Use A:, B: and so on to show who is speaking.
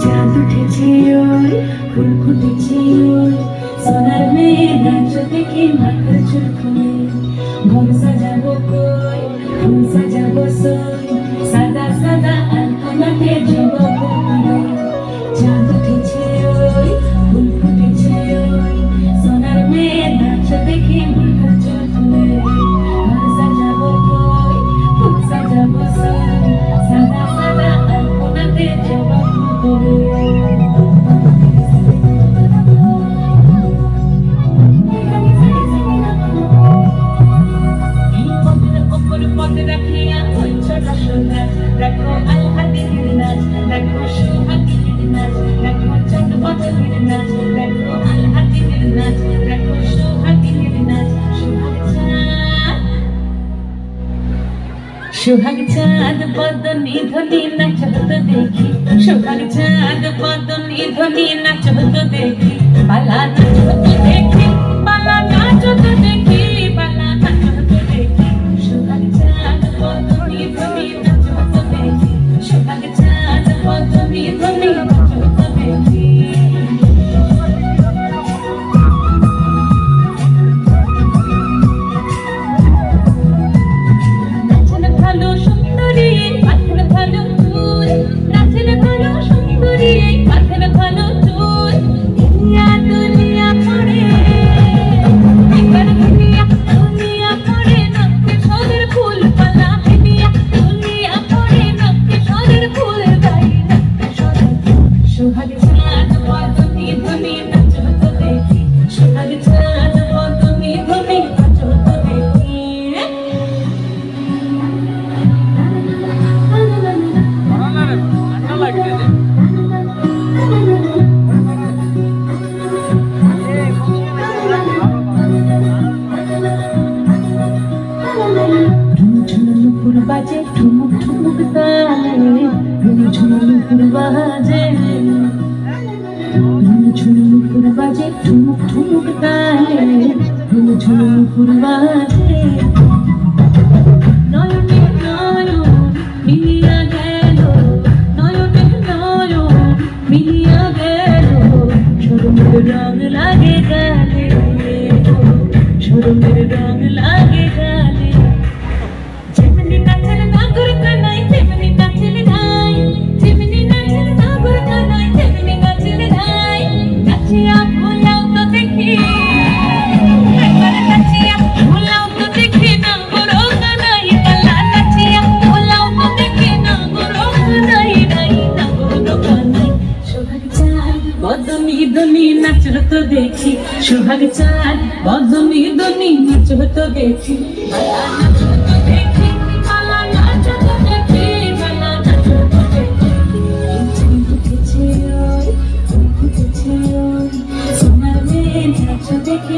A: চাঁদ উঠেছে ওই ফুল ফুটেছে ওই সোনার মেয়ে নাচ দেখে মাথা চুল খুলে ঘর সাজাবো কই ফুল সাজাবো সই সাদা সাদা আলপনাতে জবাবো তুলে চাঁদ উঠেছে ওই ফুল ফুটেছে ওই সোনার মেয়ে নাচ দেখে মাথা চুল খুলে ঘর সাজাবো কই ফুল সাজাবো সই সাদা সাদা আলপনাতে জবাবো তুলে দেখো আলহাদির নাচ দেখো সোহাগীর নাচ দেখো চাঁদপাখির নাচ দেখো আলহাদির নাচ দেখো সোহাগীর নাচ সোহাগ চাঁদ বদনি ধনি নাচ তো দেখি সোহাগ চাঁদ বদনি ধনি নাচ তো দেখি বালা নাচ তো দেখি বালা নাচ তো দেখি বালা নাচ তো দেখি সোহাগ চাঁদ বদনি ধনি নাচ তো দেখি সোহাগ চাঁদ বদনি ধনি নাচ তো দেখি সোহাগ চাঁদ বদনি ধনি নাচ তো দেখি সোহাগ চাঁদ বদনি ধনি নাচ তো দেখি ঝুমঝুমুর বাজে ঠুমুক ঠুমুক তালে ঝুমঝুমুর বাজে ঝুমঝুমুর বাজে ঠুমুক ঠুমুক তালে ঝুমঝুমুর বাজে নয়নে নয়ন মিলিয়া গেল নয়নে নয়ন মিলিয়া গেল শরমের রং লাগে গালে শরমের রং লাগে গালে যেমনি নাচের নাগর কানাই তেমনি নাচের ধাই যেমনি নাচের নাগর কানাই তেমনি নাচের ধাই নাচিয়া ভুলাও তো দেখি একবার নাচিয়া ভুলাও তো দেখি নাগর কানাই পালা নাচিয়া ভুলাও তো দেখি নাগর কানাই নাই নাগর কানাই সোহাগ চাঁদ বদনি ধনি নাচ তো দেখি সোহাগ চাঁদ বদনি ধনি নাচ তো দেখি পালা নাচ তো দেখি পালা নাচ তো দেখি পালা নাচ তো দেখি চাঁদ উঠেছে ওই ফুল ফুটেছে ওই সোনার মেয়ে নাচ দেখে